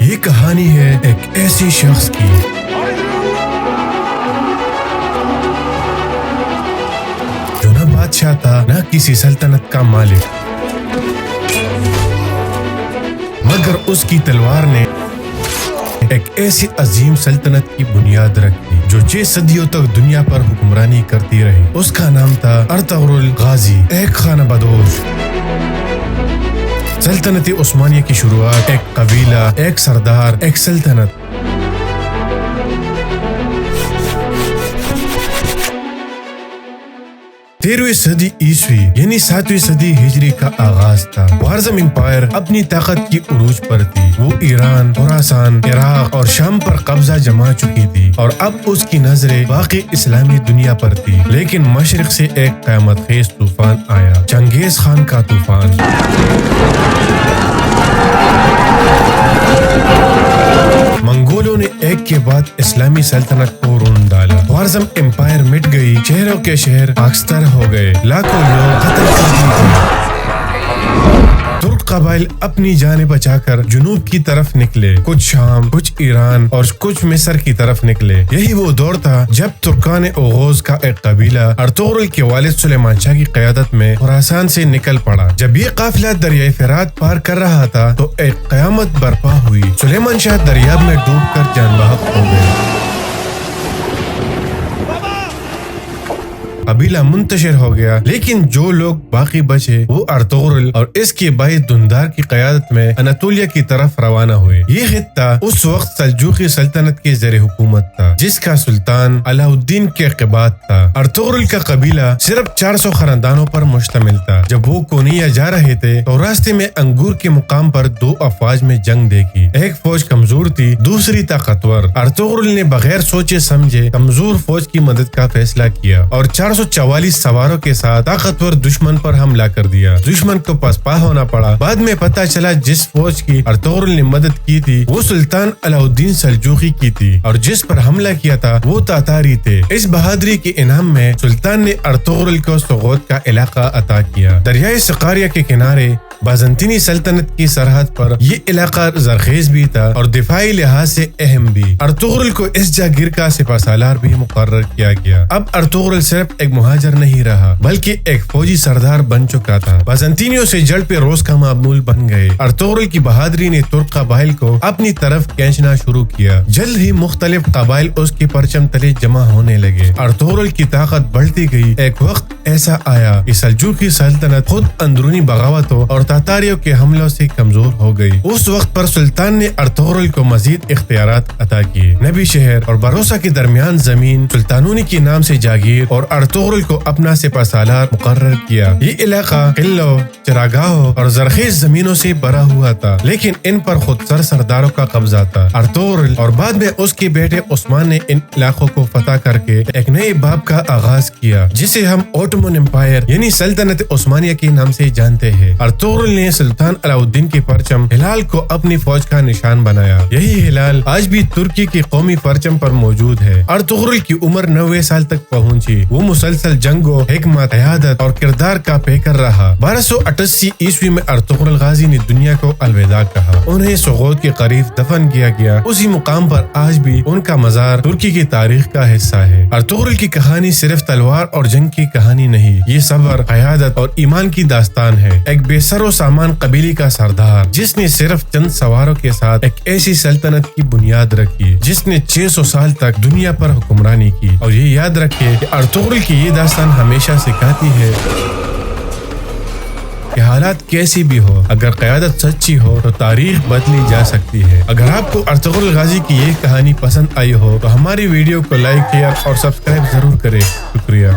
یہ کہانی ہے ایک ایسی شخص کی جو نہ بادشاہ تھا نہ کسی سلطنت کا مالک، مگر اس کی تلوار نے ایک ایسی عظیم سلطنت کی بنیاد رکھی جو 6 صدیوں تک دنیا پر حکمرانی کرتی رہی۔ اس کا نام تھا ارطغرل غازی، ایک خانہ بدوش۔ سلطنت عثمانیہ کی شروعات ایک قبیلہ، ایک سردار، ایک سلطنت۔ 13ویں صدی عیسوی یعنی 7ویں صدی ہجری کا آغاز تھا۔ خوارزم امپائر اپنی طاقت کی عروج پر تھی۔ وہ ایران، خراسان، عراق اور شام پر قبضہ جما چکی تھی اور اب اس کی نظریں باقی اسلامی دنیا پر تھی۔ لیکن مشرق سے ایک قیامت خیز طوفان آیا، چنگیز خان کا طوفان۔ منگولوں نے ایک کے بعد اسلامی سلطنت کو رون ڈالا۔ خوارزم امپائر مٹ گئی، شہروں کے شہر خاکستر ہو گئے، لاکھوں لوگ قتل کر دیے گئے۔ ترک قبائل اپنی جانیں بچا کر جنوب کی طرف نکلے، کچھ شام، کچھ ایران اور کچھ مصر کی طرف نکلے۔ یہی وہ دور تھا جب ترکان اوغوز کا ایک قبیلہ ارطغرل کے والد سلیمان شاہ کی قیادت میں خراسان سے نکل پڑا۔ جب یہ قافلہ دریائے فرات پار کر رہا تھا تو ایک قیامت برپا ہوئی۔ سلیمان شاہ دریاب میں ڈوب کر جان بحق ہو گئے۔ قبیلہ منتشر ہو گیا، لیکن جو لوگ باقی بچے وہ ارطغرل اور اس کے بھائی دھندار کی قیادت میں اناطولیہ کی طرف روانہ ہوئے۔ یہ خطہ اس وقت سلجوقی سلطنت کے زیر حکومت تھا، جس کا سلطان علاء الدین قیقباد تھا۔ ارطغرل کا قبیلہ صرف 400 خاندانوں پر مشتمل تھا۔ جب وہ کونیا جا رہے تھے تو راستے میں انگور کے مقام پر 2 افواج میں جنگ دیکھی۔ ایک فوج کمزور تھی، دوسری طاقتور۔ ارطغرل نے بغیر سوچے سمجھے کمزور فوج کی مدد کا فیصلہ کیا اور 444 سواروں کے ساتھ طاقتور دشمن پر حملہ کر دیا۔ دشمن کو پسپا ہونا پڑا۔ بعد میں پتہ چلا جس فوج کی ارطغرل نے مدد کی تھی وہ سلطان علاء الدین سلجوقی کی تھی اور جس پر حملہ کیا تھا وہ تاتاری تھے۔ اس بہادری کے انعام میں سلطان نے ارطغرل کو سغوت کا علاقہ عطا کیا۔ دریائے سقاریہ کے کنارے بازنطینی سلطنت کی سرحد پر یہ علاقہ زرخیز بھی تھا اور دفاعی لحاظ سے اہم بھی۔ ارطغرل کو اس جاگیر کا سپہ سالار بھی مقرر کیا گیا۔ اب ارطغرل صرف ایک مہاجر نہیں رہا بلکہ ایک فوجی سردار بن چکا تھا۔ بازنطینیوں سے جڑ پہ روز کا معمول بن گئے۔ ارطغرل کی بہادری نے ترک قبائل کو اپنی طرف کھینچنا شروع کیا۔ جلد ہی مختلف قبائل اس کے پرچم تلے جمع ہونے لگے۔ ارطغرل کی طاقت بڑھتی گئی۔ ایک وقت ایسا آیا کہ سلجوقی سلطنت خود اندرونی بغاوتوں اور تاتاریوں کے حملوں سے کمزور ہو گئی۔ اس وقت پر سلطان نے ارطغرل کو مزید اختیارات عطا کیے۔ نبی شہر اور بروسہ کے درمیان زمین سلطانونی کے نام سے جاگیر اور ارطغرل کو اپنا سپہ سالار مقرر کیا۔ یہ علاقہ قلعوں، چراگاہوں اور زرخیز زمینوں سے بھرا ہوا تھا، لیکن ان پر خود سرداروں کا قبضہ تھا۔ ارطغرل اور بعد میں اس کے بیٹے عثمان نے ان علاقوں کو فتح کر کے ایک نئے باب کا آغاز کیا جسے ہم اوٹومن امپائر یعنی سلطنت عثمانیہ کے نام سے جانتے ہیں۔ ارطغرل نے سلطان علاء الدین کے پرچم ہلال کو اپنی فوج کا نشان بنایا۔ یہی ہلال آج بھی ترکی کے قومی پرچم پر موجود ہے۔ ارطغرل کی عمر 90 سال تک پہنچی۔ وہ مسلسل جنگوں، حکمت، قیادت اور کردار کا پیکر رہا۔ 1288 عیسوی میں ارطغرل غازی نے دنیا کو الوداع کہا۔ انہیں سغوت کے قریب دفن کیا گیا۔ اسی مقام پر آج بھی ان کا مزار ترکی کی تاریخ کا حصہ ہے۔ ارطغرل کی کہانی صرف تلوار اور جنگ کی کہانی نہیں، یہ صبر، قیادت اور ایمان کی داستان ہے۔ ایک بے سر و سامان قبیلے کا سردار جس نے صرف چند سواروں کے ساتھ ایک ایسی سلطنت کی بنیاد رکھی جس نے 600 سال تک دنیا پر حکمرانی کی۔ اور یہ یاد رکھے کہ ارطغرل کی یہ داستان ہمیشہ سکھاتی ہے کہ حالات کیسی بھی ہو، اگر قیادت سچی ہو تو تاریخ بدلی جا سکتی ہے۔ اگر آپ کو ارطغرل غازی کی یہ کہانی پسند آئی ہو تو ہماری ویڈیو کو لائک، شیئر اور سبسکرائب ضرور کریں۔ شکریہ۔